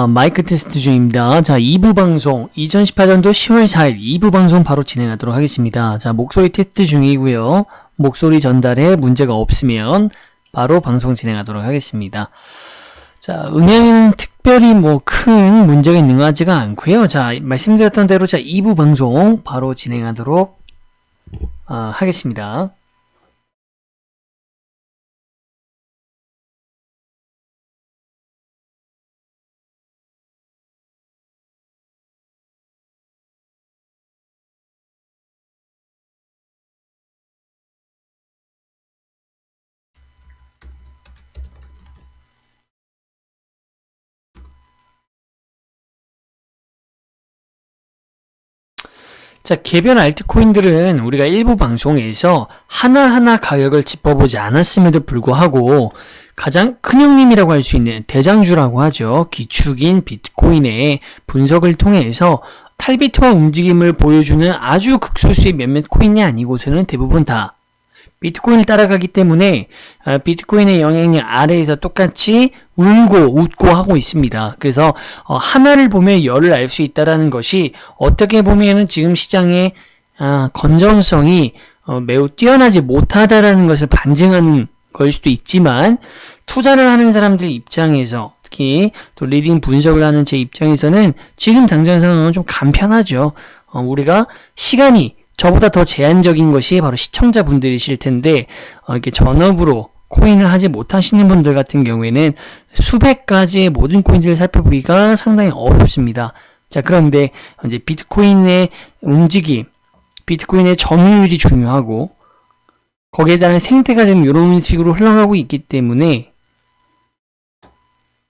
마이크 테스트 중입니다. 자, 2부 방송, 2018년도 10월 4일 2부 방송 바로 진행하도록 하겠습니다. 자, 목소리 테스트 중이고요. 목소리 전달에 문제가 없으면 바로 방송 진행하도록 하겠습니다. 자, 음향에는 특별히 큰 문제가 있는 것 같지가 않고요. 자, 말씀드렸던 대로 2부 방송 바로 진행하도록 하겠습니다. 자, 개별 알트코인들은 우리가 일부 방송에서 하나하나 가격을 짚어보지 않았음에도 불구하고 가장 큰 형님이라고 할 수 있는 대장주라고 하죠. 기축인 비트코인의 분석을 통해서 탈비트와 움직임을 보여주는 아주 극소수의 몇몇 코인이 아니고서는 대부분 다 비트코인을 따라가기 때문에 비트코인의 영향력 아래에서 똑같이 울고 웃고 하고 있습니다. 그래서 하나를 보면 열을 알 수 있다는 것이 어떻게 보면 지금 시장의 건전성이 매우 뛰어나지 못하다라는 것을 반증하는 걸 수도 있지만, 투자를 하는 사람들 입장에서, 특히 또 리딩 분석을 하는 제 입장에서는 지금 당장 상황은 좀 간편하죠. 우리가 시간이 저보다 더 제한적인 것이 바로 시청자분들이실 텐데, 이렇게 전업으로 코인을 하지 못하시는 분들 같은 경우에는 수백 가지의 모든 코인들을 살펴보기가 상당히 어렵습니다. 자, 그런데 이제 비트코인의 움직임, 비트코인의 점유율이 중요하고 거기에 따른 생태가 지금 이런 식으로 흘러가고 있기 때문에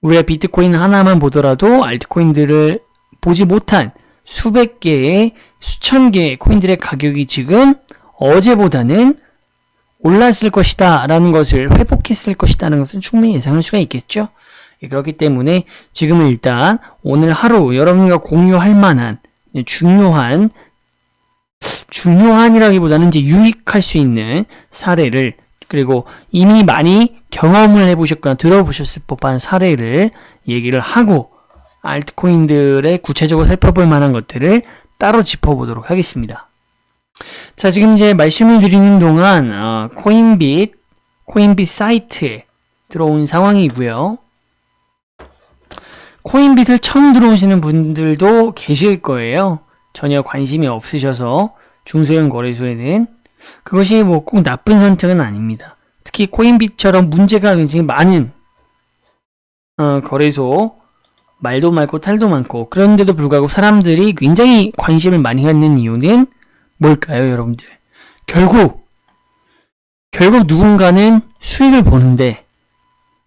우리가 비트코인 하나만 보더라도 알트코인들을 보지 못한 수백 개의, 수천 개의 코인들의 가격이 지금 어제보다는 올랐을 것이다 라는 것을, 회복했을 것이다 라는 것은 충분히 예상할 수가 있겠죠. 그렇기 때문에 지금은 일단 오늘 하루 여러분과 공유할 만한 중요한이라기보다는 이제 유익할 수 있는 사례를, 그리고 이미 많이 경험을 해보셨거나 들어보셨을 법한 사례를 얘기를 하고 알트코인들의 구체적으로 살펴볼 만한 것들을 따로 짚어보도록 하겠습니다. 자, 지금 이제 말씀을 드리는 동안 코인빗 사이트에 들어온 상황이고요. 코인빗을 처음 들어오시는 분들도 계실 거예요. 전혀 관심이 없으셔서 중소형 거래소에는. 그것이 꼭 나쁜 선택은 아닙니다. 특히 코인빗처럼 문제가 굉장히 많은 거래소, 말도 많고 탈도 많고, 그런데도 불구하고 사람들이 굉장히 관심을 많이 갖는 이유는 뭘까요, 여러분들? 결국 누군가는 수익을 보는데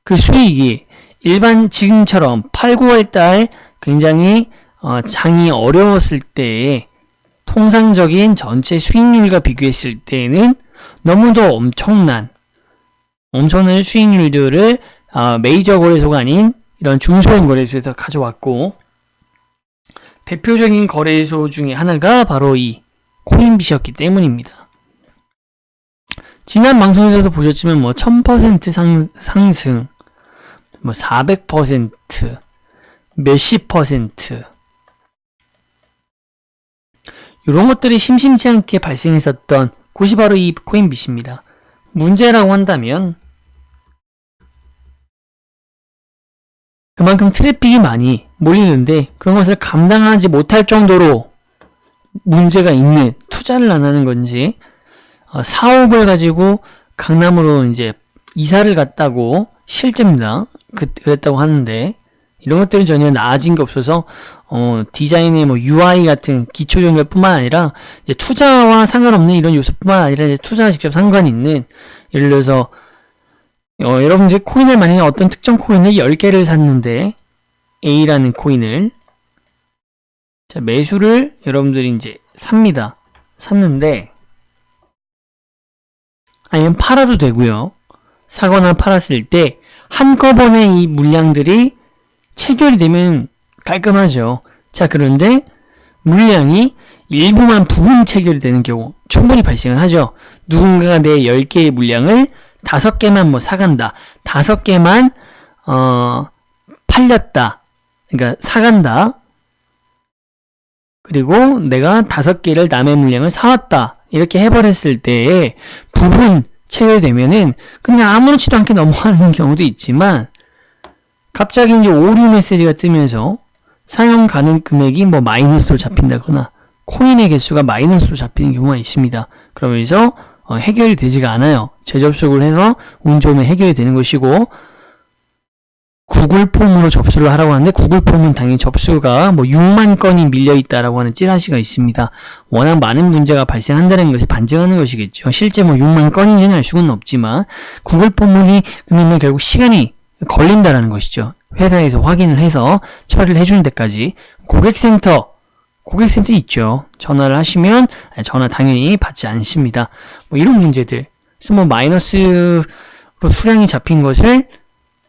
그 수익이 일반 지금처럼 8, 9월 달 굉장히 장이 어려웠을 때에 통상적인 전체 수익률과 비교했을 때에는 너무도 엄청난 수익률들을 메이저 거래소가 아닌 이런 중소형 거래소에서 가져왔고, 대표적인 거래소 중에 하나가 바로 이 코인빗이었기 때문입니다. 지난 방송에서도 보셨지만 1000% 상승, 400%, 몇십 퍼센트, 이런 것들이 심심치 않게 발생했었던 곳이 바로 이 코인빗입니다. 문제라고 한다면 그만큼 트래픽이 많이 몰리는데 그런 것을 감당하지 못할 정도로 문제가 있는, 투자를 안 하는 건지, 사옥을 가지고 강남으로 이제 이사를 갔다고, 실제입니다. 그랬다고 하는데, 이런 것들은 전혀 나아진 게 없어서 디자인의 UI 같은 기초 정렬 뿐만 아니라 이제 투자와 상관없는 이런 요소뿐만 아니라 이제 투자와 직접 상관이 있는, 예를 들어서 여러분들 코인을 만약에 어떤 특정 코인을 10개를 샀는데, A라는 코인을, 자, 매수를 여러분들이 이제 삽니다. 샀는데, 아니면 팔아도 되고요. 사거나 팔았을 때 한꺼번에 이 물량들이 체결이 되면 깔끔하죠. 자, 그런데 물량이 일부만 부분 체결이 되는 경우 충분히 발생을 하죠. 누군가가 내 10개의 물량을 5개만 사간다. 5개만 팔렸다. 그러니까 사간다. 그리고 내가 5개를 남의 물량을 사왔다. 이렇게 해버렸을 때 부분 체결되면은 그냥 아무렇지도 않게 넘어가는 경우도 있지만 갑자기 이제 오류 메시지가 뜨면서 사용 가능 금액이 뭐 마이너스로 잡힌다거나 코인의 개수가 마이너스로 잡히는 경우가 있습니다. 그러면서 해결이 되지가 않아요. 재접속을 해서 운 좋으면 해결이 되는 것이고 구글 폼으로 접수를 하라고 하는데 구글 폼은 당연히 접수가 뭐 6만 건이 밀려 있다라고 하는 찌라시가 있습니다. 워낙 많은 문제가 발생한다는 것이 반증하는 것이겠죠. 실제 뭐 6만 건인지는 알 수는 없지만 구글 폼이 그러면 결국 시간이 걸린다라는 것이죠. 회사에서 확인을 해서 처리를 해주는 데까지 고객센터 있죠. 전화를 하시면 전화 당연히 받지 않습니다. 뭐 이런 문제들. 그래서 뭐 마이너스로 수량이 잡힌 것을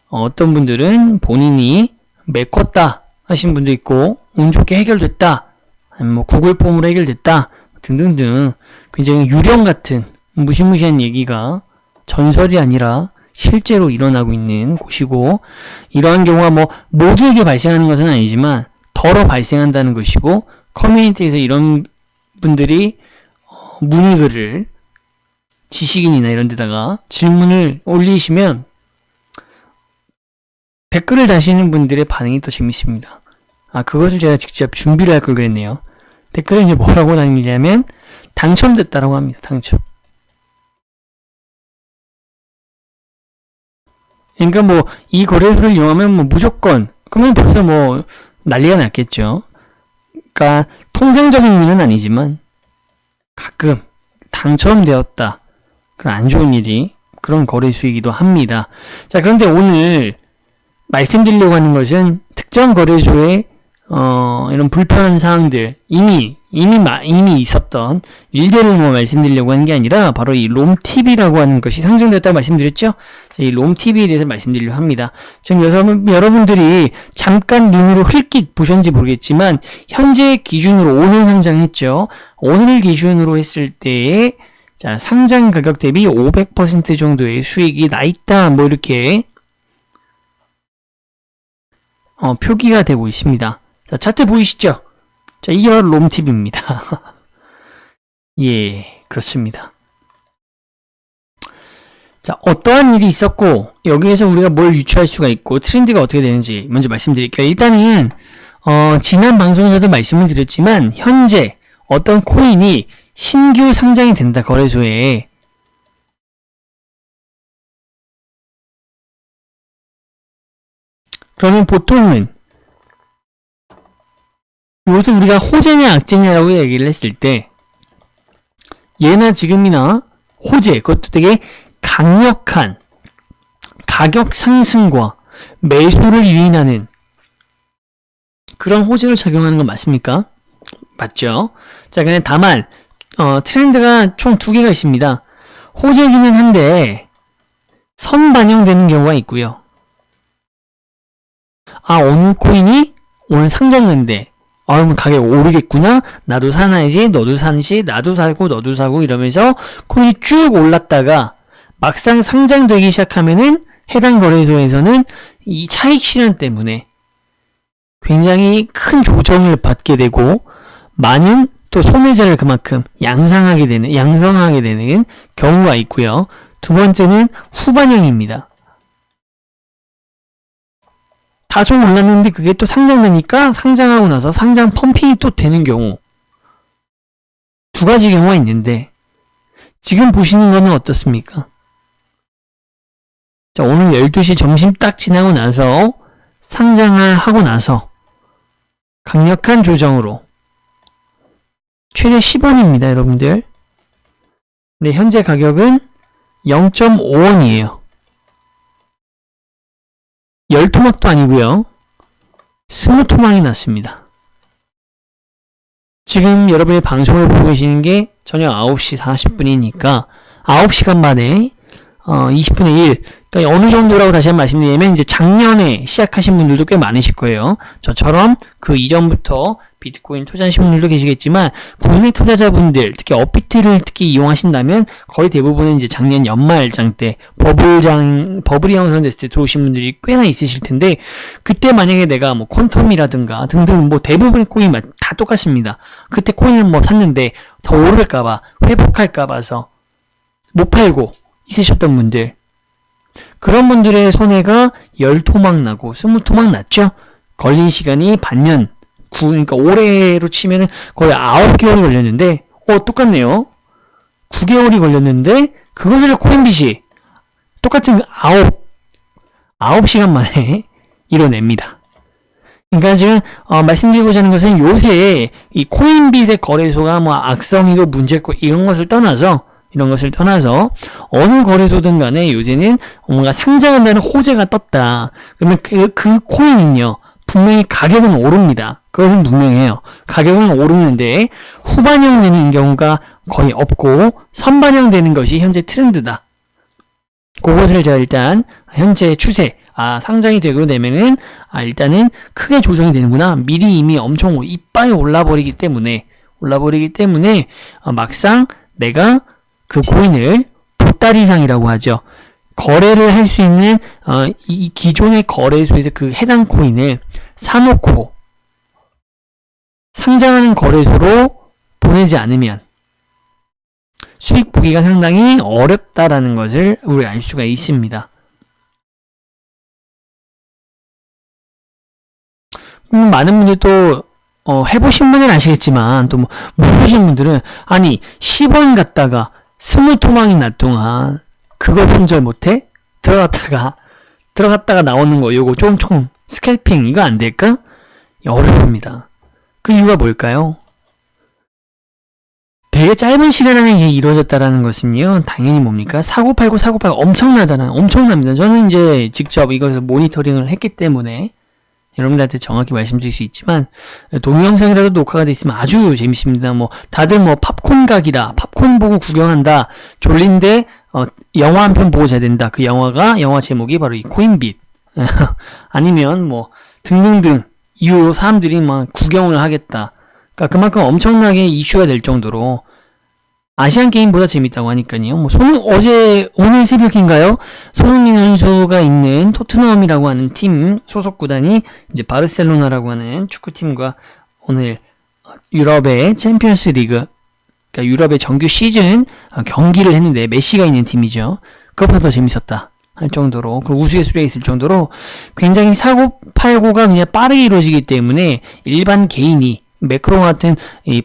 어떤 분들은 본인이 메꿨다 하신 분도 있고 운 좋게 해결됐다 아니면 뭐 구글 폼으로 해결됐다 등등등 굉장히 유령 같은 무시무시한 얘기가 전설이 아니라 실제로 일어나고 있는 곳이고 이러한 경우가 뭐 모두에게 발생하는 것은 아니지만 덜어 발생한다는 것이고 커뮤니티에서 이런 분들이 문의글을 지식인이나 이런 데다가 질문을 올리시면 댓글을 다시는 분들의 반응이 더 재밌습니다. 그것을 제가 직접 준비를 할 걸 그랬네요. 댓글에 이제 뭐라고 다니냐면 당첨됐다라고 합니다. 당첨. 그러니까 뭐 이 거래소를 이용하면 뭐 무조건 그러면 벌써 뭐 난리가 났겠죠. 그러니까 통상적인 일은 아니지만 가끔 당첨되었다. 그런 안 좋은 일이 그런 거래소이기도 합니다. 자, 그런데 오늘 말씀드리려고 하는 것은 특정 거래소의 이런 불편한 사항들 이미 있었던 일들을 뭐 말씀드리려고 하는 게 아니라 바로 이 롬TV라고 하는 것이 상장되었다고 말씀드렸죠? 이 롬TV에 대해서 말씀드리려고 합니다. 지금 여러분들이 잠깐 눈으로 흘낏 보셨는지 모르겠지만 현재 기준으로 오늘 상장했죠? 오늘 기준으로 했을 때에 자, 상장 가격 대비 500% 정도의 수익이 나 있다. 뭐 이렇게 표기가 되고 있습니다. 자, 차트 보이시죠? 자, 이게 바로 롬TV입니다. 예, 그렇습니다. 자, 어떠한 일이 있었고, 여기에서 우리가 뭘 유추할 수가 있고, 트렌드가 어떻게 되는지 먼저 말씀드릴게요. 일단은, 지난 방송에서도 말씀을 드렸지만, 현재 어떤 코인이 신규 상장이 된다, 거래소에. 그러면 보통은 이것을 우리가 호재냐 악재냐라고 얘기를 했을 때 예나 지금이나 호재, 그것도 되게 강력한 가격 상승과 매수를 유인하는 그런 호재를 작용하는 건 맞습니까? 맞죠? 자, 근데 다만 트렌드가 총 2개가 있습니다. 호재이기는 한데 선반영되는 경우가 있고요. 오늘 코인이 오늘 상장했는데 그럼 가격 오르겠구나. 나도 사놔야지. 너도 사지. 나도 사고 너도 사고 이러면서 코인이 쭉 올랐다가 막상 상장되기 시작하면은 해당 거래소에서는 이 차익 실현 때문에 굉장히 큰 조정을 받게 되고 많은 또 소매자를 그만큼 양성하게 되는 경우가 있고요. 두 번째는 후반영입니다. 다소 올랐는데 그게 또 상장되니까 상장하고 나서 상장 펌핑이 또 되는 경우 2가지 경우가 있는데 지금 보시는 거는 어떻습니까? 자, 오늘 12시 점심 딱 지나고 나서 상장을 하고 나서 강력한 조정으로 최대 10원입니다, 여러분들. 네, 현재 가격은 0.5원이에요. 10토막도 아니고요. 20토막이 났습니다. 지금 여러분이 방송을 보고 계시는 게 저녁 9시 40분이니까 9시간 만에 20분의 1. 그러니까 어느 정도라고 다시 한번 말씀드리면 이제 작년에 시작하신 분들도 꽤 많으실 거예요. 저처럼 그 이전부터 비트코인 투자하신 분들도 계시겠지만 국내 투자자분들 특히 업비트를 특히 이용하신다면 거의 대부분은 이제 작년 연말장 때 버블이 형성됐을 때 들어오신 분들이 꽤나 있으실 텐데 그때 만약에 내가 뭐 퀀텀이라든가 등등 뭐 대부분의 코인 다 똑같습니다. 그때 코인을 뭐 샀는데 더 오를까봐 회복할까봐서 못 팔고 있으셨던 분들 그런 분들의 손해가 10토막 나고 20토막 났죠. 걸린 시간이 반년 그러니까 올해로 치면은 거의 9개월이 걸렸는데 똑같네요. 9개월이 걸렸는데 그것을 코인빗이 똑같은 9시간 만에 이뤄냅니다. 그러니까 지금 말씀드리고자 하는 것은 요새 이 코인빗의 거래소가 뭐 악성이고 문제고 이런 것을 떠나서 어느 거래소든 간에 요새는 뭔가 상장한다는 호재가 떴다. 그러면 그 코인은요, 분명히 가격은 오릅니다. 그것은 분명해요. 가격은 오르는데 후반영 되는 경우가 거의 없고 선반영 되는 것이 현재 트렌드다. 그것을 제가 일단 현재 추세, 상장이 되고 되면은 일단은 크게 조정이 되는구나. 미리 이미 엄청 이빨이 올라버리기 때문에 막상 내가 그 코인을 보따리상이라고 하죠. 거래를 할 수 있는 이 기존의 거래소에서 그 해당 코인을 사놓고 상장하는 거래소로 보내지 않으면 수익 보기가 상당히 어렵다라는 것을 우리가 알 수가 있습니다. 많은 분들이 또 해보신 분은 아시겠지만 또 못 보신 분들은 아니 10원 갖다가 20토막이나 동안 그거 손절 못해? 들어갔다가 나오는 거 요거 조금 스캘핑 이거 안 될까? 어렵습니다. 그 이유가 뭘까요? 되게 짧은 시간 안에 이게 이루어졌다라는 것은요, 당연히 뭡니까? 사고팔고 엄청납니다. 저는 이제 직접 이것을 모니터링을 했기 때문에 여러분들한테 정확히 말씀드릴 수 있지만 동영상이라도 녹화가 돼 있으면 아주 재밌습니다. 뭐 다들 뭐 팝콘 각이다, 팝콘 보고 구경한다, 졸린데 영화 한 편 보고 자야 된다. 그 영화 제목이 바로 이 코인빗 아니면 뭐 등등등 이유로 사람들이 막 구경을 하겠다. 그러니까 그만큼 엄청나게 이슈가 될 정도로 아시안 게임보다 재밌다고 하니까요. 뭐 오늘 새벽인가요? 손흥민 선수가 있는 토트넘이라고 하는 팀 소속 구단이 이제 바르셀로나라고 하는 축구팀과 오늘 유럽의 챔피언스 리그, 그러니까 유럽의 정규 시즌 경기를 했는데 메시가 있는 팀이죠. 그것보다 더 재밌었다 할 정도로, 그리고 우스갯소리가 있을 정도로 굉장히 사고팔고가 그냥 빠르게 이루어지기 때문에 일반 개인이 매크로 같은 이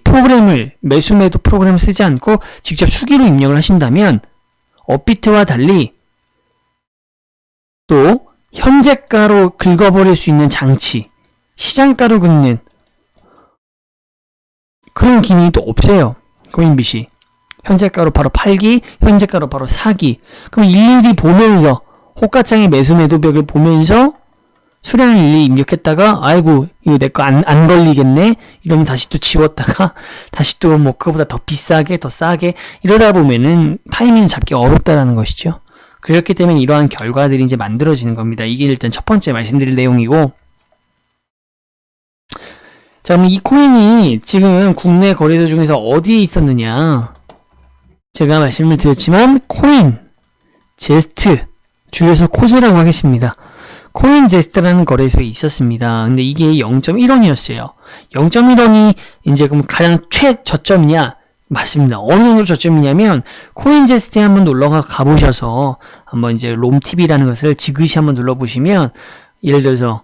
매수매도 프로그램을 쓰지 않고 직접 수기로 입력을 하신다면 업비트와 달리 또 현재가로 긁어버릴 수 있는 장치, 시장가로 긁는 그런 기능이 또 없어요. 코인빗이 현재가로 바로 팔기, 현재가로 바로 사기. 그럼 일일이 보면서 호가창의 매수매도벽을 보면서 수량을 일일이 입력했다가 아이고 이거 내 거 안 걸리겠네 이러면 다시 또 지웠다가 다시 또 뭐 그거보다 더 비싸게 더 싸게 이러다 보면은 타이밍 잡기 어렵다라는 것이죠. 그렇기 때문에 이러한 결과들이 이제 만들어지는 겁니다. 이게 일단 첫 번째 말씀드릴 내용이고, 자 그럼 이 코인이 지금 국내 거래소 중에서 어디에 있었느냐, 제가 말씀을 드렸지만 코인 제스트, 줄여서 코즈라고 하겠습니다. 코인 제스트라는 거래소에 있었습니다. 근데 이게 0.1원이었어요. 0.1원이 이제 그럼 가장 최저점이냐? 맞습니다. 어느 정도 저점이냐면 코인 제스트에 한번 놀러가 가보셔서 한번 이제 롬TV라는 것을 지그시 한번 눌러보시면 예를 들어서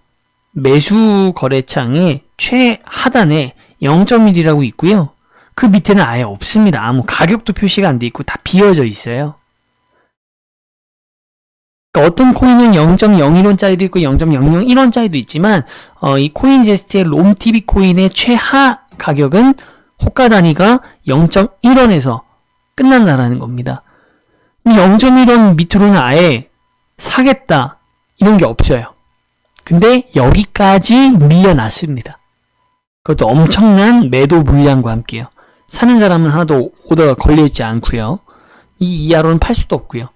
매수 거래창의 최하단에 0.1이라고 있고요. 그 밑에는 아예 없습니다. 아무 가격도 표시가 안 돼 있고 다 비어져 있어요. 어떤 코인은 0.01원짜리도 있고 0.001원짜리도 있지만 이 코인 제스트의 롬TV 코인의 최하 가격은 호가 단위가 0.1원에서 끝난다라는 겁니다. 0.1원 밑으로는 아예 사겠다 이런 게 없어요. 근데 여기까지 밀려났습니다. 그것도 엄청난 매도 물량과 함께요. 사는 사람은 하나도 오더가 걸려있지 않고요. 이 이하로는 팔 수도 없고요.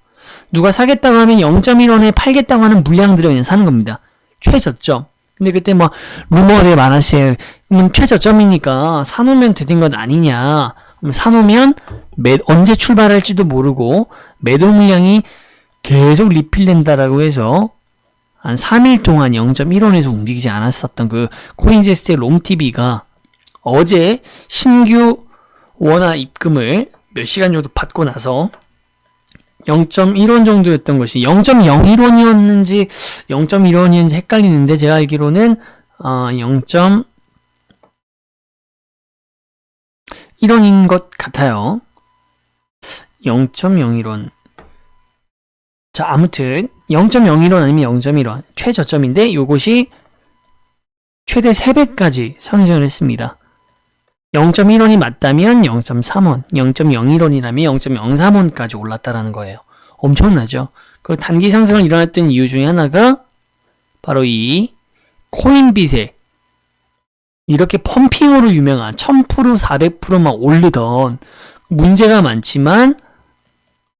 누가 사겠다고 하면 0.1원에 팔겠다고 하는 물량들을 그냥 사는 겁니다. 최저점. 근데 그때 뭐 루머를 많았어요. 최저점이니까 사놓으면 되는 것 아니냐. 사놓으면 언제 출발할지도 모르고 매도 물량이 계속 리필된다라고 해서 한 3일 동안 0.1원에서 움직이지 않았었던 그 코인제스트의 롬TV가 어제 신규 원화 입금을 몇 시간 정도 받고 나서 0.1원 정도였던 것이 0.01원이었는지 0.1원이었는지 헷갈리는데 제가 알기로는 0.1원인 것 같아요. 0.01원. 자, 아무튼 0.01원 아니면 0.1원 최저점인데 요것이 최대 3배까지 상승을 했습니다. 0.1원이 맞다면 0.3원, 0.01원이라면 0.03원까지 올랐다라는 거예요. 엄청나죠? 그 단기 상승을 일어났던 이유 중에 하나가 바로 이 코인빗에 이렇게 펌핑으로 유명한 1000%, 400%막 오르던 문제가 많지만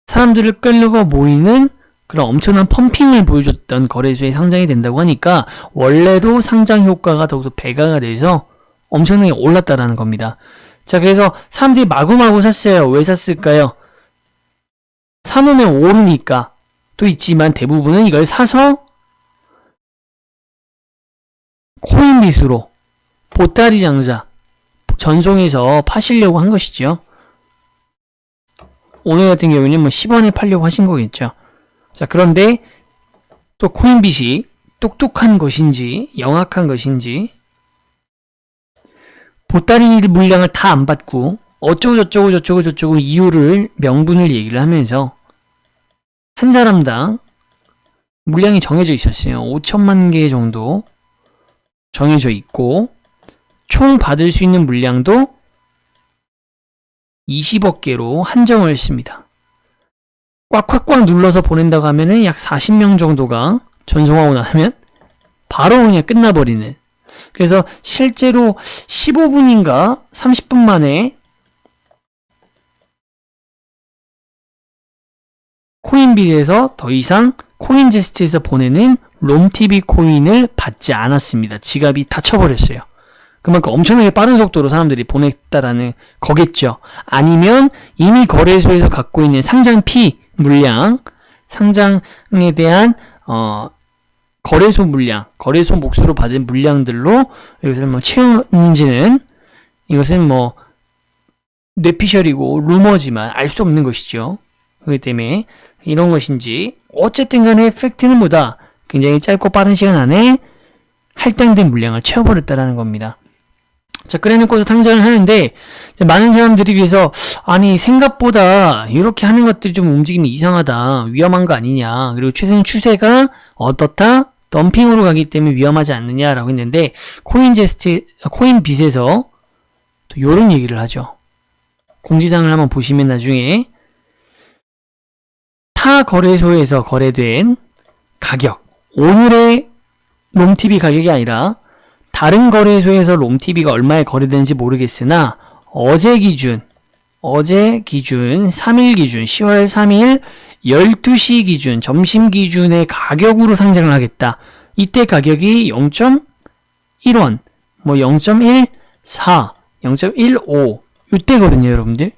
사람들을 끌려가 모이는 그런 엄청난 펌핑을 보여줬던 거래소에 상장이 된다고 하니까 원래도 상장 효과가 더욱더 배가가 돼서 엄청나게 올랐다라는 겁니다. 자, 그래서 사람들이 마구마구 샀어요. 왜 샀을까요? 사놓으면 오르니까 또 있지만 대부분은 이걸 사서 코인빗으로 보따리 장사 전송해서 파시려고 한 것이죠. 오늘 같은 경우에는 뭐 10원에 팔려고 하신 거겠죠. 자, 그런데 또 코인빗이 똑똑한 것인지 영악한 것인지 보따리 물량을 다 안 받고 어쩌고 이유를 명분을 얘기를 하면서 한 사람당 물량이 정해져 있었어요. 5천만 개 정도 정해져 있고 총 받을 수 있는 물량도 20억 개로 한정을 했습니다. 꽉꽉꽉 눌러서 보낸다고 하면은 약 40명 정도가 전송하고 나면 바로 그냥 끝나버리는. 그래서 실제로 15분인가 30분 만에 코인빗에서 더 이상 코인제스트에서 보내는 롬TV 코인을 받지 않았습니다. 지갑이 닫혀버렸어요. 그만큼 엄청나게 빠른 속도로 사람들이 보냈다라는 거겠죠. 아니면 이미 거래소에서 갖고 있는 상장피 물량, 상장에 대한 거래소 물량, 거래소 몫으로 받은 물량들로 이것을 뭐 채우는지는 이것은 뭐 뇌피셜이고 루머지만 알 수 없는 것이죠. 그렇기 때문에 이런 것인지 어쨌든 간에 팩트는 뭐다? 굉장히 짧고 빠른 시간 안에 할당된 물량을 채워버렸다라는 겁니다. 자, 그래놓고서 상장을 하는데 많은 사람들이 그래서 아니 생각보다 이렇게 하는 것들이 좀 움직임이 이상하다, 위험한 거 아니냐, 그리고 최근 추세가 어떻다, 덤핑으로 가기 때문에 위험하지 않느냐라고 했는데 코인빗에서 또 이런 얘기를 하죠. 공지사항을 한번 보시면 나중에 타 거래소에서 거래된 가격, 오늘의 롬TV 가격이 아니라 다른 거래소에서 롬TV가 얼마에 거래되는지 모르겠으나 어제 기준 3일 기준 10월 3일 12시 기준 점심 기준의 가격으로 상장을 하겠다. 이때 가격이 0.1원, 뭐 0.14, 0.15 이때거든요, 여러분들.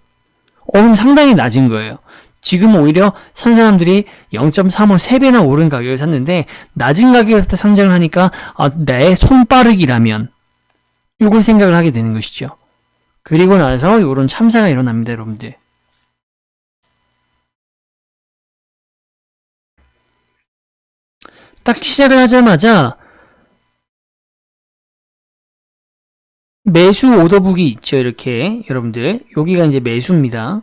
그럼 상당히 낮은 거예요. 지금 오히려 산 사람들이 0.35, 3배나 오른 가격을 샀는데 낮은 가격에 상장을 하니까 내 손빠르기라면 이걸 생각을 하게 되는 것이죠. 그리고 나서 이런 참사가 일어납니다, 여러분들. 딱 시작을 하자마자 매수 오더북이 있죠, 이렇게 여러분들. 여기가 이제 매수입니다.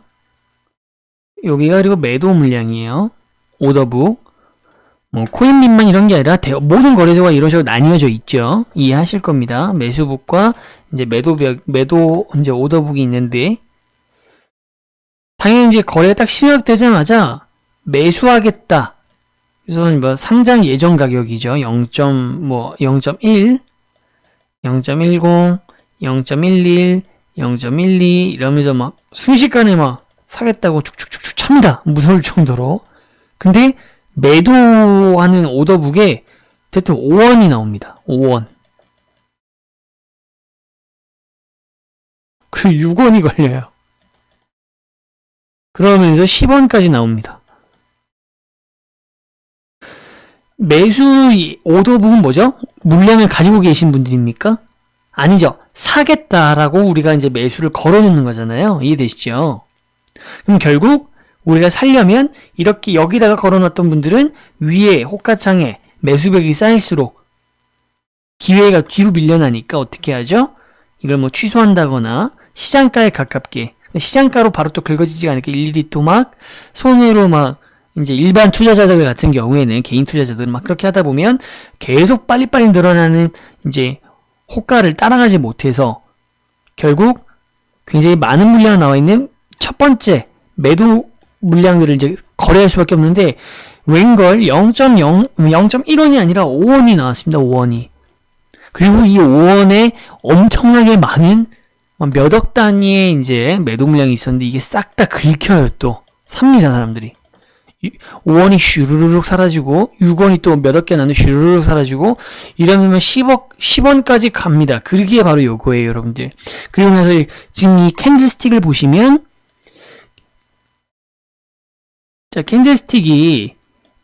여기가 그리고 매도 물량이에요. 오더북. 뭐 코인빗만 이런 게 아니라 모든 거래소가 이런 식으로 나뉘어져 있죠. 이해하실 겁니다. 매수북과 이제 매도 이제 오더북이 있는데 당연히 이제 거래 딱 시작되자마자 매수하겠다. 그래서 뭐 상장 예정 가격이죠. 0.1, 0.10, 0.11, 0.12 이러면서 막 순식간에 막 사겠다고 축축축축 찹니다. 무서울 정도로. 근데 매도하는 오더북에 대충 5원이 나옵니다. 5원. 그리고 6원이 걸려요. 그러면서 10원까지 나옵니다. 매수 오더북은 뭐죠? 물량을 가지고 계신 분들입니까? 아니죠. 사겠다라고 우리가 이제 매수를 걸어놓는 거잖아요. 이해되시죠? 그럼 결국 우리가 살려면 이렇게 여기다가 걸어놨던 분들은 위에 호가창에 매수벽이 쌓일수록 기회가 뒤로 밀려나니까 어떻게 하죠? 이걸 뭐 취소한다거나 시장가에 가깝게, 시장가로 바로 또 긁어지지가 않으니까 일일이 또 막 손으로 막 이제 일반 투자자들 같은 경우에는 개인 투자자들은 막 그렇게 하다 보면 계속 빨리빨리 늘어나는 이제 호가를 따라가지 못해서 결국 굉장히 많은 물량 나와 있는 첫 번째 매도 물량들을 이제 거래할 수밖에 없는데 웬걸 0.1원이 아니라 5원이 나왔습니다. 5원이. 그리고 이 5원에 엄청나게 많은 몇억 단위의 이제 매도 물량이 있었는데 이게 싹 다 긁혀요. 또 삽니다 사람들이. 5원이 슈르르륵 사라지고 6원이 또 몇억 개 나는데 슈르르륵 사라지고 이러면 10원까지 갑니다. 그게 바로 요거예요 여러분들. 그리고 나서 지금 이 캔들스틱을 보시면 자 캔들스틱이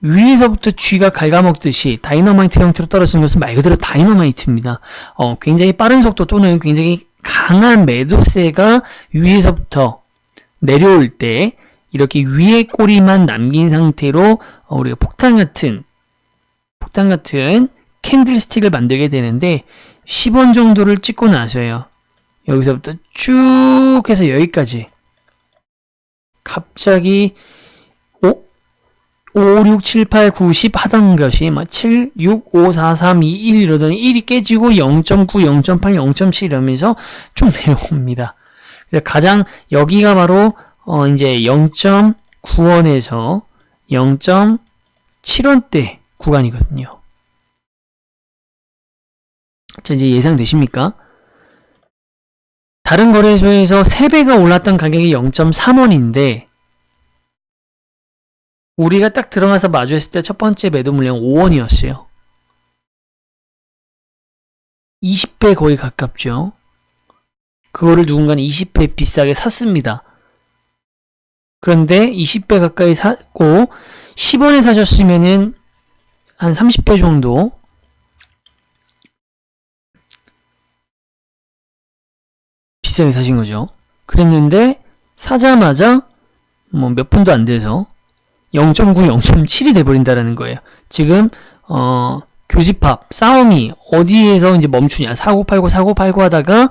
위에서부터 쥐가 갉아먹듯이 다이너마이트 형태로 떨어지는 것은 말 그대로 다이너마이트입니다. 굉장히 빠른 속도 또는 굉장히 강한 매도세가 위에서부터 내려올 때 이렇게 위에 꼬리만 남긴 상태로 우리가 폭탄 같은 캔들스틱을 만들게 되는데 10원 정도를 찍고 나서요. 여기서부터 쭉 해서 여기까지 갑자기 5, 6, 7, 8, 9, 10 하던 것이 막 7, 6, 5, 4, 3, 2, 1 이러더니 1이 깨지고 0.9, 0.8, 0.7 이러면서 쭉 내려옵니다. 가장 여기가 바로 이제 0.9원에서 0.7원대 구간이거든요. 자, 이제 예상되십니까? 다른 거래소에서 3배가 올랐던 가격이 0.3원인데 우리가 딱 들어가서 마주했을 때 첫 번째 매도 물량 5원이었어요. 20배 거의 가깝죠. 그거를 누군가는 20배 비싸게 샀습니다. 그런데 20배 가까이 샀고 10원에 사셨으면은 한 30배 정도 비싸게 사신 거죠. 그랬는데 사자마자 뭐 몇 분도 안 돼서 0.9, 0.7이 돼버린다라는 거예요. 지금 교집합 싸움이 어디에서 이제 멈추냐? 사고 팔고 하다가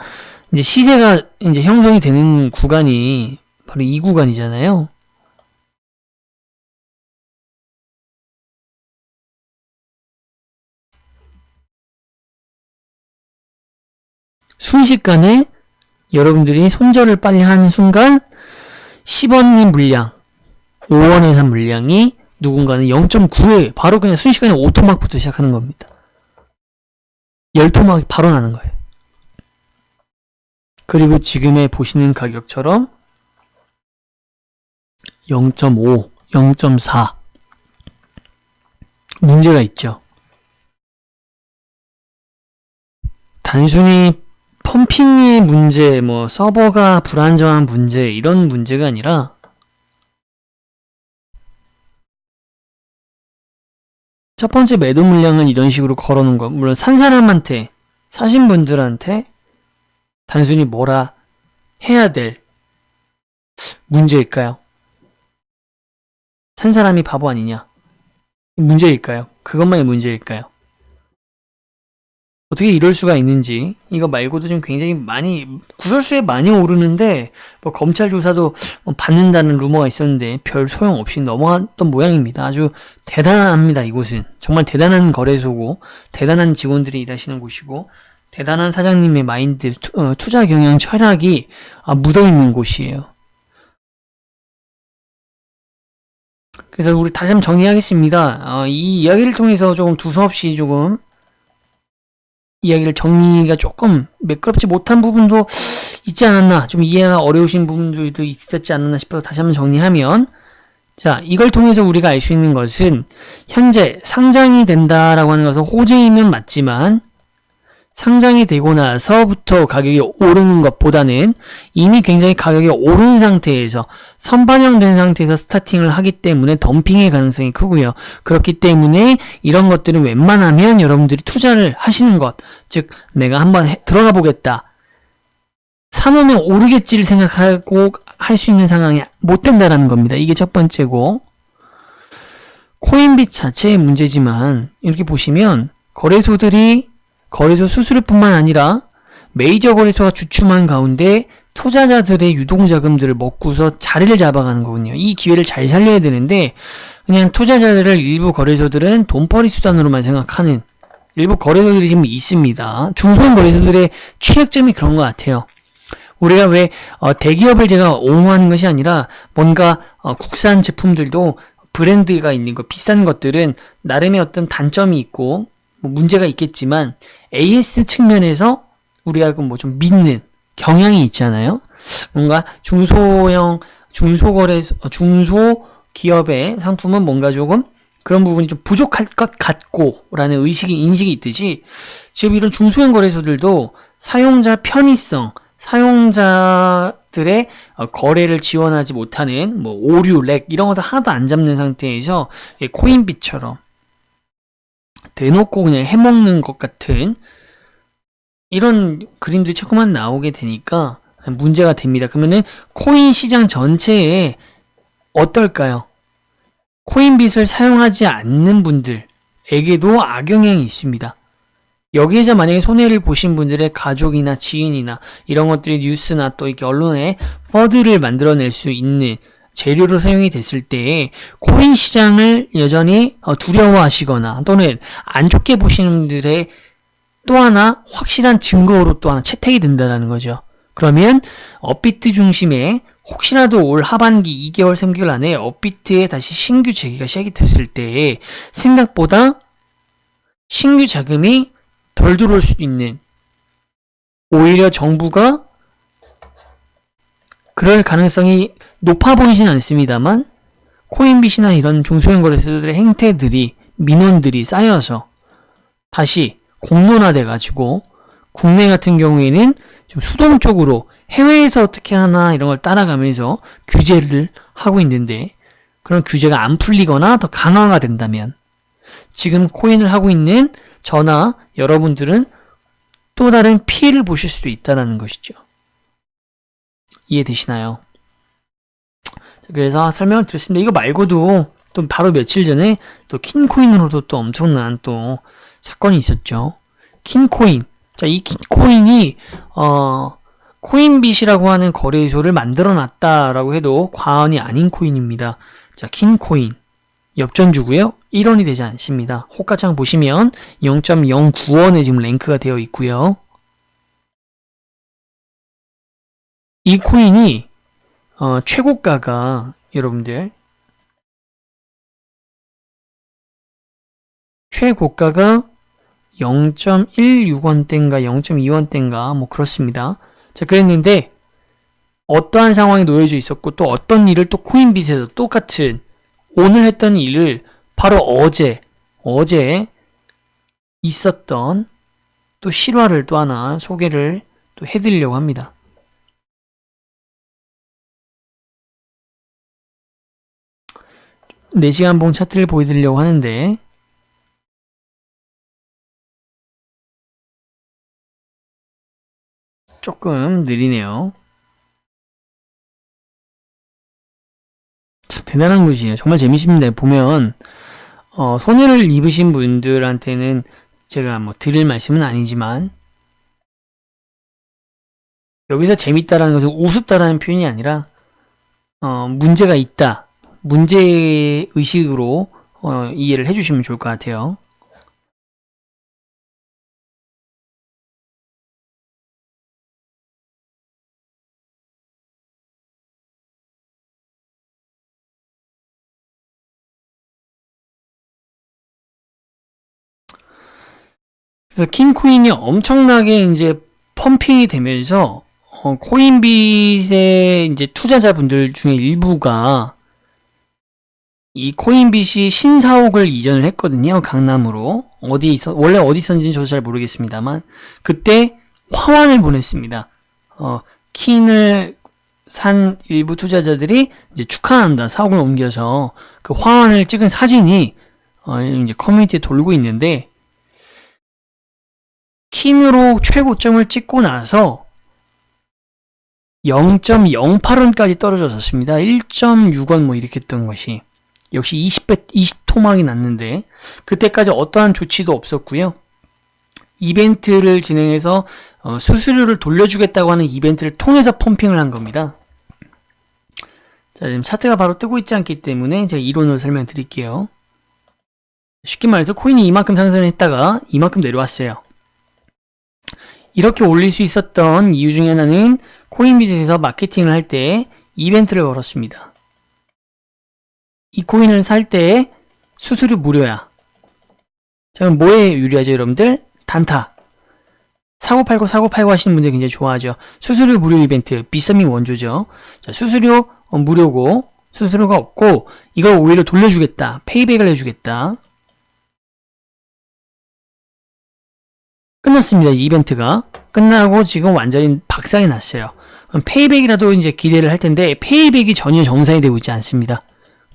이제 시세가 이제 형성이 되는 구간이 바로 이 구간이잖아요. 순식간에 여러분들이 손절을 빨리 하는 순간 10원의 물량 5원에 산 물량이 누군가는 0.9에 바로 그냥 순식간에 오토막부터 시작하는 겁니다. 열토막이 바로 나는 거예요. 그리고 지금의 보시는 가격처럼 0.5, 0.4 문제가 있죠. 단순히 펌핑의 문제, 뭐 서버가 불안정한 문제 이런 문제가 아니라 첫 번째 매도 물량은 이런 식으로 걸어놓은 거. 물론 산 사람한테, 사신 분들한테 단순히 뭐라 해야 될 문제일까요? 산 사람이 바보 아니냐? 문제일까요? 그것만의 문제일까요? 어떻게 이럴 수가 있는지 이거 말고도 좀 굉장히 많이 구설수에 많이 오르는데 뭐 검찰 조사도 받는다는 루머가 있었는데 별 소용없이 넘어갔던 모양입니다. 아주 대단합니다. 이곳은 정말 대단한 거래소고 대단한 직원들이 일하시는 곳이고 대단한 사장님의 마인드 투자 경영 철학이 묻어있는 곳이에요. 그래서 우리 다시 한번 정리하겠습니다. 이 이야기를 통해서 조금 두서없이 조금 이야기를 정리가 조금 매끄럽지 못한 부분도 있지 않았나, 좀 이해가 어려우신 부분들도 있었지 않았나 싶어서 다시 한번 정리하면 자, 이걸 통해서 우리가 알 수 있는 것은 현재 상장이 된다라고 하는 것은 호재이면 맞지만 상장이 되고 나서부터 가격이 오르는 것보다는 이미 굉장히 가격이 오른 상태에서 선반영된 상태에서 스타팅을 하기 때문에 덤핑의 가능성이 크고요. 그렇기 때문에 이런 것들은 웬만하면 여러분들이 투자를 하시는 것, 즉 내가 한번 들어가 보겠다. 사놓으면 오르겠지를 생각하고 할 수 있는 상황이 못 된다라는 겁니다. 이게 첫 번째고, 코인빗 자체의 문제지만 이렇게 보시면 거래소들이 거래소 수수료뿐만 아니라 메이저 거래소가 주춤한 가운데 투자자들의 유동자금들을 먹고서 자리를 잡아가는 거군요. 이 기회를 잘 살려야 되는데 그냥 투자자들을 일부 거래소들은 돈벌이 수단으로만 생각하는 일부 거래소들이 지금 있습니다. 중소형 거래소들의 취약점이 그런 것 같아요. 우리가 왜 대기업을 제가 옹호하는 것이 아니라 뭔가 국산 제품들도 브랜드가 있는 거, 비싼 것들은 나름의 어떤 단점이 있고 뭐 문제가 있겠지만 AS 측면에서 우리가 뭐 좀 믿는 경향이 있잖아요. 뭔가 중소기업의 상품은 뭔가 조금 그런 부분이 좀 부족할 것 같고 라는 인식이 있듯이 지금 이런 중소형 거래소들도 사용자 편의성, 사용자들의 거래를 지원하지 못하는 뭐 오류, 렉 이런 것도 하나도 안 잡는 상태에서 코인빗처럼 대놓고 그냥 해먹는 것 같은 이런 그림들이 자꾸만 나오게 되니까 문제가 됩니다. 그러면은 코인 시장 전체에 어떨까요? 코인빗을 사용하지 않는 분들에게도 악영향이 있습니다. 여기에서 만약에 손해를 보신 분들의 가족이나 지인이나 이런 것들이 뉴스나 또 이렇게 언론에 퍼드를 만들어낼 수 있는 재료로 사용이 됐을 때 코인 시장을 여전히 두려워하시거나 또는 안 좋게 보시는 분들의 또 하나 확실한 증거로 또 하나 채택이 된다는 거죠. 그러면 업비트 중심의 혹시라도 올 하반기 2개월, 3개월 안에 업비트에 다시 신규 재기가 시작이 됐을 때 생각보다 신규 자금이 덜 들어올 수도 있는, 오히려 정부가 그럴 가능성이 높아 보이진 않습니다만 코인빗이나 이런 중소형 거래소들의 행태들이 민원들이 쌓여서 다시 공론화돼 가지고 국내 같은 경우에는 좀 수동적으로 해외에서 어떻게 하나 이런 걸 따라가면서 규제를 하고 있는데 그런 규제가 안 풀리거나 더 강화가 된다면 지금 코인을 하고 있는 저나 여러분들은 또 다른 피해를 보실 수도 있다는 것이죠. 이해되시나요? 그래서 설명을 드렸습니다. 이거 말고도 또 바로 며칠 전에 또 킨코인으로도 또 엄청난 또 사건이 있었죠. 킨코인. 자, 이 킨코인이 코인빗이라고 하는 거래소를 만들어 놨다라고 해도 과언이 아닌 코인입니다. 자, 킨코인. 엽전주고요. 1원이 되지 않습니다. 호가창 보시면 0.09원에 지금 랭크가 되어 있고요. 이 코인이 최고가가 여러분들 최고가가 0.16원대인가 0.2원대인가 뭐 그렇습니다. 자, 그랬는데 어떠한 상황이 놓여져 있었고 또 어떤 일을 또 코인빗에서 똑같은 오늘 했던 일을 바로 어제 있었던 또 실화를 또 하나 소개를 또 해드리려고 합니다. 네 시간봉 차트를 보여드리려고 하는데 조금 느리네요. 참 대단한 것이에요. 정말 재밌습니다. 보면 손해를 입으신 분들한테는 제가 뭐 드릴 말씀은 아니지만 여기서 재밌다라는 것은 우습다라는 표현이 아니라 문제가 있다. 문제의식으로 이해를 해주시면 좋을 것 같아요. 그래서 킹코인이 엄청나게 이제 펌핑이 되면서 코인빗의 이제 투자자분들 중에 일부가 이 코인빗이 신사옥을 이전을 했거든요. 강남으로. 원래 어디 있었는지 저도 잘 모르겠습니다만, 그때 화환을 보냈습니다. 킨을 산 일부 투자자들이 이제 축하한다. 사옥을 옮겨서 그 화환을 찍은 사진이 이제 커뮤니티에 돌고 있는데, 킨으로 최고점을 찍고 나서 0.08원까지 떨어졌습니다. 1.6원 뭐 이렇게 했던 것이. 역시 20토막이 났는데, 그때까지 어떠한 조치도 없었고요. 이벤트를 진행해서 수수료를 돌려주겠다고 하는 이벤트를 통해서 펌핑을 한 겁니다. 자, 지금 차트가 바로 뜨고 있지 않기 때문에 제가 이론을 설명드릴게요. 쉽게 말해서 코인이 이만큼 상승했다가 이만큼 내려왔어요. 이렇게 올릴 수 있었던 이유 중에 하나는 코인빗에서 마케팅을 할 때 이벤트를 걸었습니다. 이 코인을 살 때 수수료 무료야. 자, 그럼 뭐에 유리하죠, 여러분들? 단타. 사고 팔고 하시는 분들 굉장히 좋아하죠. 수수료 무료 이벤트, 비썸이 원조죠. 자, 수수료 무료고, 수수료가 없고, 이걸 오히려 돌려주겠다. 페이백을 해주겠다. 끝났습니다. 이 이벤트가. 끝나고 지금 완전히 박살이 났어요. 그럼 페이백이라도 이제 기대를 할 텐데, 페이백이 전혀 정상이 되고 있지 않습니다.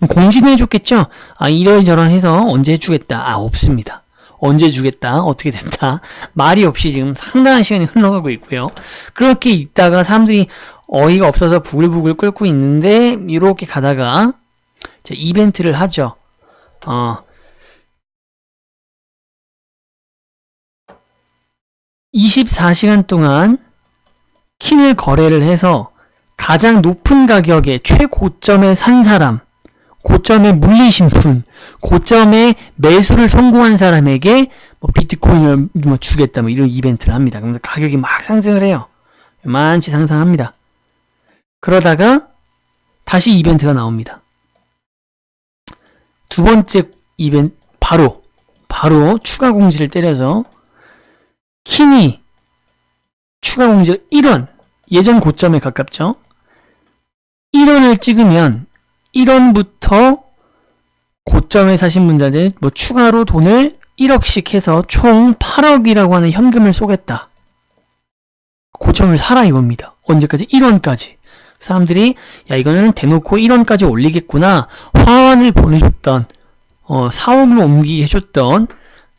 공지는 해줬겠죠? 이러저런 해서 언제 해주겠다. 없습니다. 언제 주겠다. 어떻게 됐다. 말이 없이 지금 상당한 시간이 흘러가고 있고요. 그렇게 있다가 사람들이 어이가 없어서 부글부글 끓고 있는데, 이렇게 가다가, 이벤트를 하죠. 24시간 동안 킨을 거래를 해서 가장 높은 가격에 최고점에 산 사람, 고점에 물리신 분, 고점에 매수를 성공한 사람에게 비트코인을 주겠다 이런 이벤트를 합니다. 그러면서 가격이 막 상승을 해요. 많이 상승합니다. 그러다가 다시 이벤트가 나옵니다. 두 번째 이벤트 바로 추가 공지를 때려서 킨이 추가 공지를 1원, 예전 고점에 가깝죠. 1원을 찍으면 1원부터 고점에 사신 분들은 추가로 돈을 1억씩 해서 총 8억이라고 하는 현금을 쏘겠다. 고점을 사라 이겁니다. 언제까지? 1원까지. 사람들이 이거는 대놓고 1원까지 올리겠구나. 화환을 보내줬던 사옥으로 옮기게 해줬던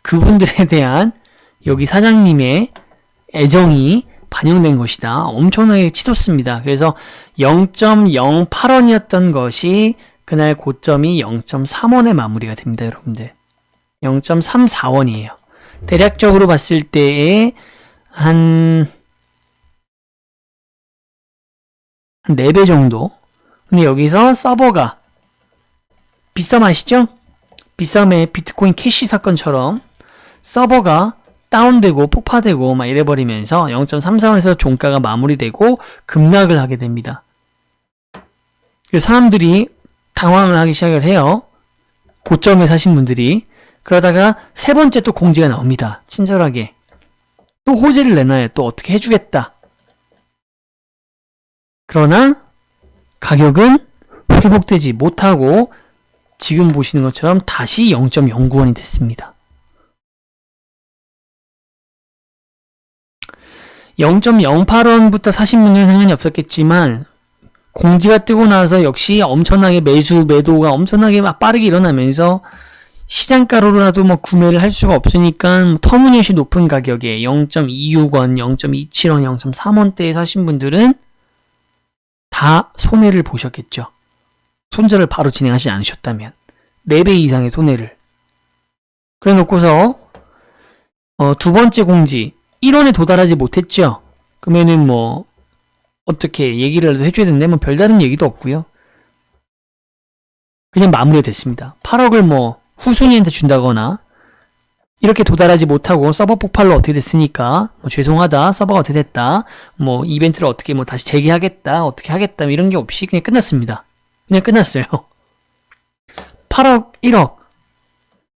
그분들에 대한 여기 사장님의 애정이 반영된 것이다. 엄청나게 치솟습니다. 그래서 0.08원이었던 것이 그날 고점이 0.3원에 마무리가 됩니다, 여러분들. 0.34원이에요. 대략적으로 봤을 때에 한 4배 정도. 근데 여기서 서버가 비썸 아시죠? 비썸의 비트코인 캐시 사건처럼 서버가 다운되고 폭파되고 막 이래버리면서 0.34원에서 종가가 마무리되고 급락을 하게 됩니다. 그래서 사람들이 당황을 하기 시작을 해요. 고점에 사신 분들이. 그러다가 세 번째 또 공지가 나옵니다. 친절하게. 또 호재를 내놔요. 또 어떻게 해주겠다. 그러나 가격은 회복되지 못하고 지금 보시는 것처럼 다시 0.09원이 됐습니다. 0.08원부터 사신 분들은 상관이 없었겠지만 공지가 뜨고 나서 역시 엄청나게 매도가 엄청나게 막 빠르게 일어나면서 시장가로라도 구매를 할 수가 없으니까 터무니없이 높은 가격에 0.26원, 0.27원, 0.3원대에 사신 분들은 다 손해를 보셨겠죠. 손절을 바로 진행하지 않으셨다면 4배 이상의 손해를. 그래 놓고서 두 번째 공지 1원에 도달하지 못했죠. 그러면은 어떻게 얘기를 해줘야 되는데 별다른 얘기도 없고요. 그냥 마무리가 됐습니다. 8억을 후순위한테 준다거나 이렇게 도달하지 못하고 서버 폭발로 어떻게 됐으니까 죄송하다, 서버가 어떻게 됐다, 이벤트를 어떻게 다시 재개하겠다, 어떻게 하겠다 이런 게 없이 그냥 끝났습니다. 그냥 끝났어요. 8억, 1억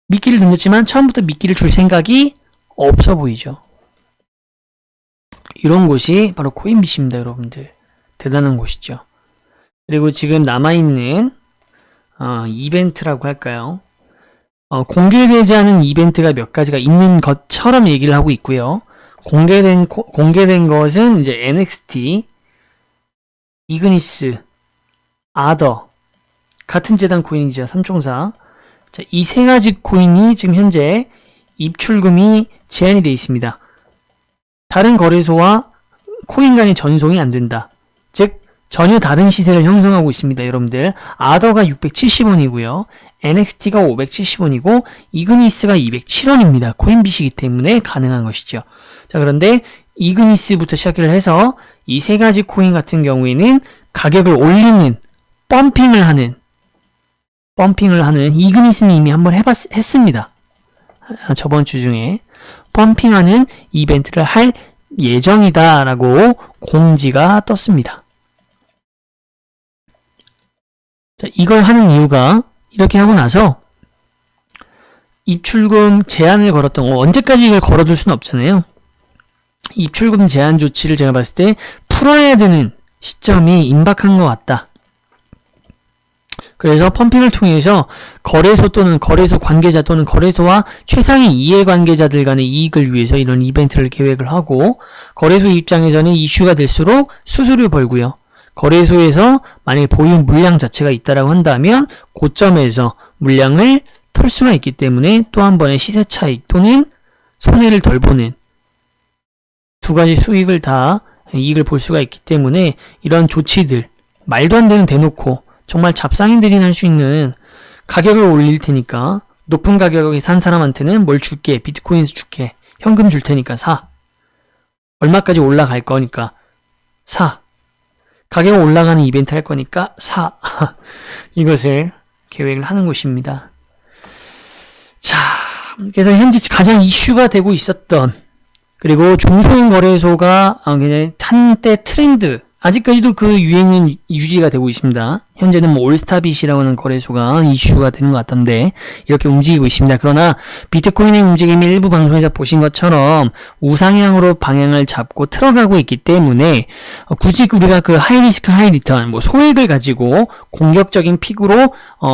미끼를 던졌지만 처음부터 미끼를 줄 생각이 없어 보이죠. 이런 곳이 바로 코인빗입니다, 여러분들. 대단한 곳이죠. 그리고 지금 남아있는 이벤트라고 할까요? 공개되지 않은 이벤트가 몇 가지가 있는 것처럼 얘기를 하고 있고요. 공개된 것은 이제 NXT, 이그니스, 아더, 같은 재단 코인이죠. 3총사. 자, 이 세 가지 코인이 지금 현재 입출금이 제한이 되어 있습니다. 다른 거래소와 코인 간의 전송이 안 된다. 즉, 전혀 다른 시세를 형성하고 있습니다. 여러분들. 아더가 670원이고요. NXT가 570원이고 이그니스가 207원입니다. 코인빗이기 때문에 가능한 것이죠. 자, 그런데 이그니스부터 시작을 해서 이 세 가지 코인 같은 경우에는 가격을 올리는 펌핑을 하는 이그니스는 이미 한번 했습니다. 저번 주 중에 펌핑하는 이벤트를 할 예정이다라고 공지가 떴습니다. 자, 이걸 하는 이유가 이렇게 하고 나서 입출금 제한을 걸었던 거 언제까지 이걸 걸어둘 수는 없잖아요. 입출금 제한 조치를 제가 봤을 때 풀어야 되는 시점이 임박한 것 같다. 그래서 펌핑을 통해서 거래소 또는 거래소 관계자 또는 거래소와 최상위 이해관계자들 간의 이익을 위해서 이런 이벤트를 계획을 하고, 거래소 입장에서는 이슈가 될수록 수수료 벌고요. 거래소에서 만약에 보유 물량 자체가 있다라고 한다면 고점에서 물량을 털 수가 있기 때문에 또 한 번의 시세 차익 또는 손해를 덜 보는 두 가지 수익을 다 이익을 볼 수가 있기 때문에 이런 조치들, 말도 안 되는 대놓고 정말 잡상인들이 할 수 있는 가격을 올릴 테니까 높은 가격에 산 사람한테는 뭘 줄게, 비트코인 줄게, 현금 줄 테니까 사, 얼마까지 올라갈 거니까 사, 가격 올라가는 이벤트 할 거니까 사. 이것을 계획을 하는 것입니다. 자, 그래서 현재 가장 이슈가 되고 있었던, 그리고 중소형 거래소가 그냥 한때 트렌드, 아직까지도 그 유행은 유지가 되고 있습니다. 현재는 뭐 올스타빗이라고 하는 거래소가 이슈가 되는 것 같던데 이렇게 움직이고 있습니다. 그러나 비트코인의 움직임이 일부 방송에서 보신 것처럼 우상향으로 방향을 잡고 틀어가고 있기 때문에 굳이 우리가 그 하이리스크 하이리턴 뭐 소액을 가지고 공격적인 픽으로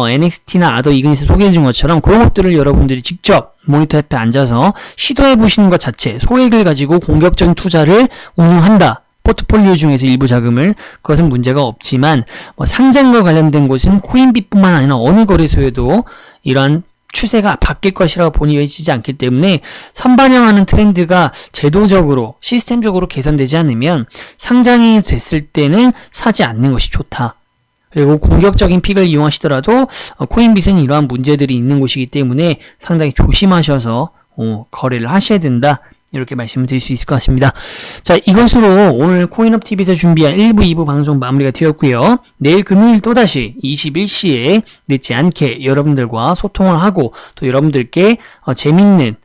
NXT나 아더 이그니스 소개해준 것처럼 그런 것들을 여러분들이 직접 모니터 옆에 앉아서 시도해 보시는 것 자체, 소액을 가지고 공격적인 투자를 운용한다. 포트폴리오 중에서 일부 자금을, 그것은 문제가 없지만 상장과 관련된 곳은 코인빗뿐만 아니라 어느 거래소에도 이러한 추세가 바뀔 것이라고 보여지지 않기 때문에 선반영하는 트렌드가 제도적으로 시스템적으로 개선되지 않으면 상장이 됐을 때는 사지 않는 것이 좋다. 그리고 공격적인 픽을 이용하시더라도 코인빗은 이러한 문제들이 있는 곳이기 때문에 상당히 조심하셔서 거래를 하셔야 된다. 이렇게 말씀을 드릴 수 있을 것 같습니다. 자, 이것으로 오늘 코인업TV에서 준비한 1부, 2부 방송 마무리가 되었고요. 내일 금요일 또다시 21시에 늦지 않게 여러분들과 소통을 하고 또 여러분들께 재밌는,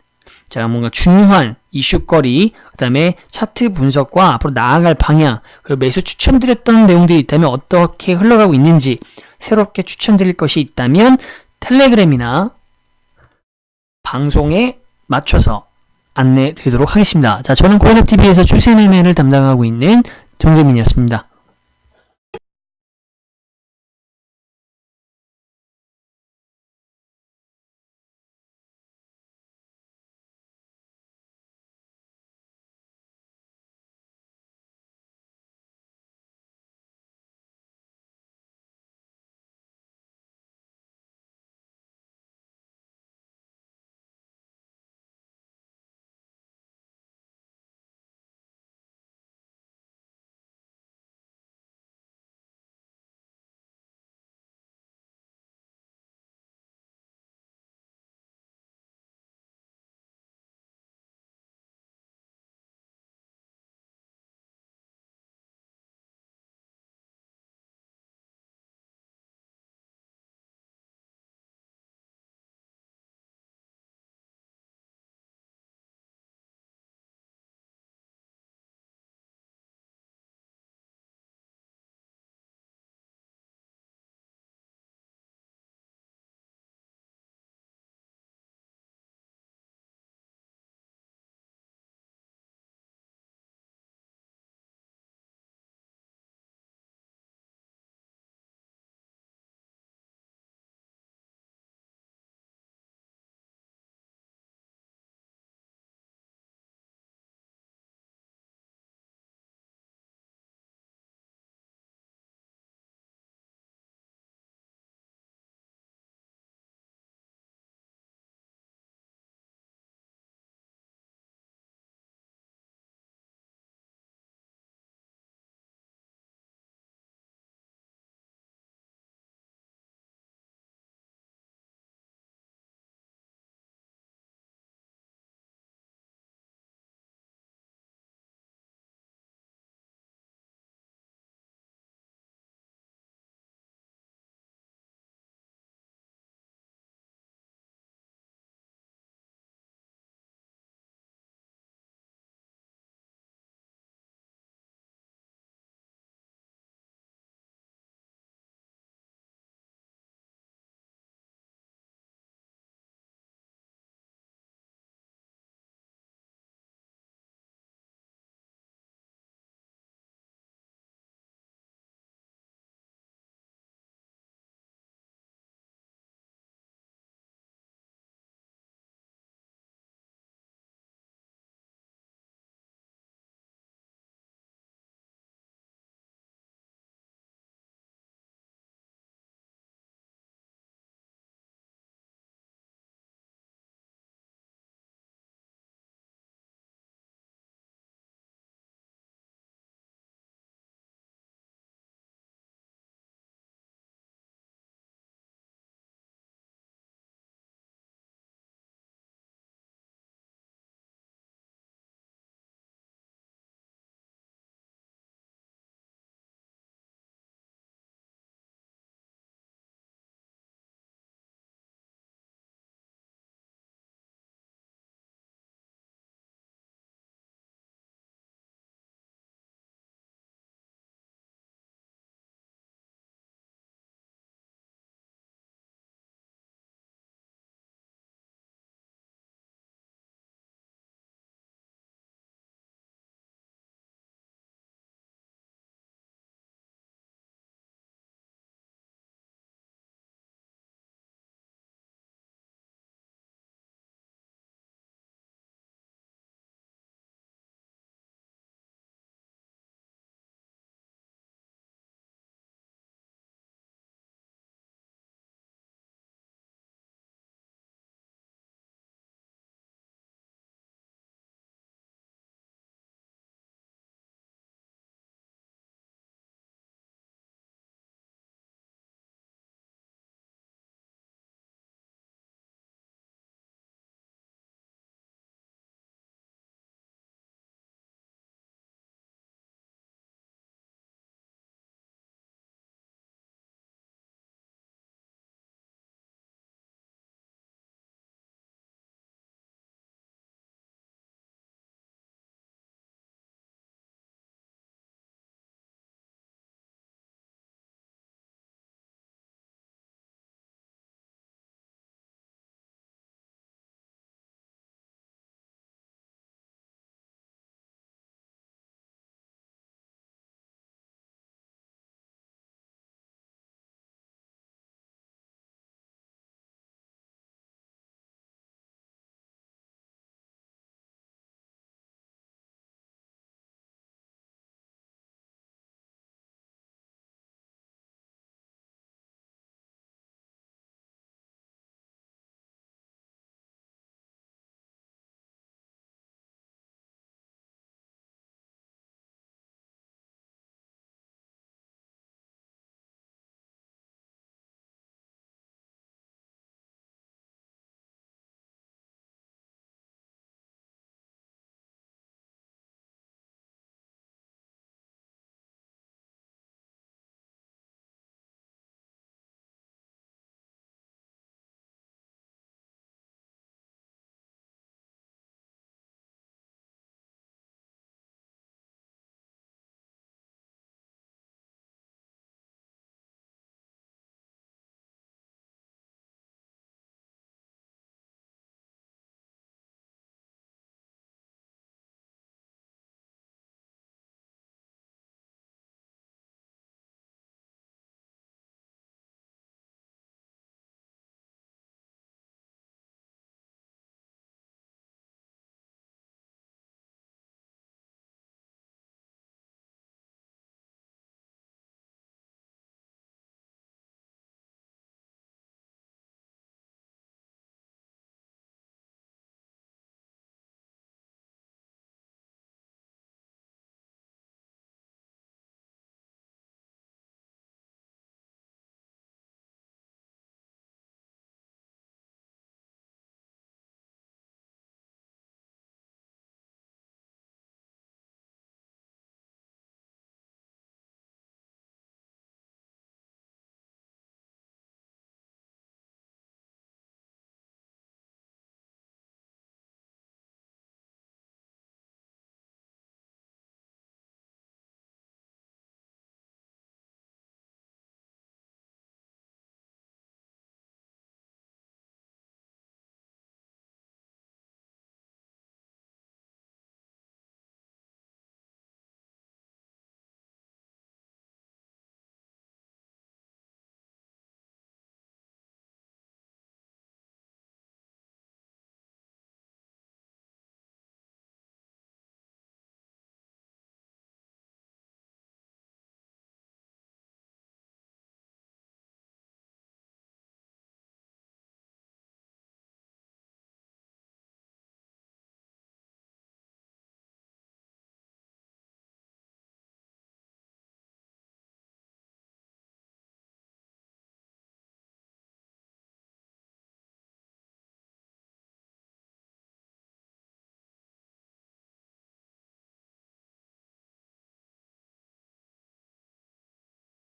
자, 뭔가 중요한 이슈거리, 그 다음에 차트 분석과 앞으로 나아갈 방향, 그리고 매수 추천드렸던 내용들이 있다면 어떻게 흘러가고 있는지 새롭게 추천드릴 것이 있다면 텔레그램이나 방송에 맞춰서 안내 드리도록 하겠습니다. 자, 저는 코인업TV에서 추세 매매를 담당하고 있는 정재민이었습니다.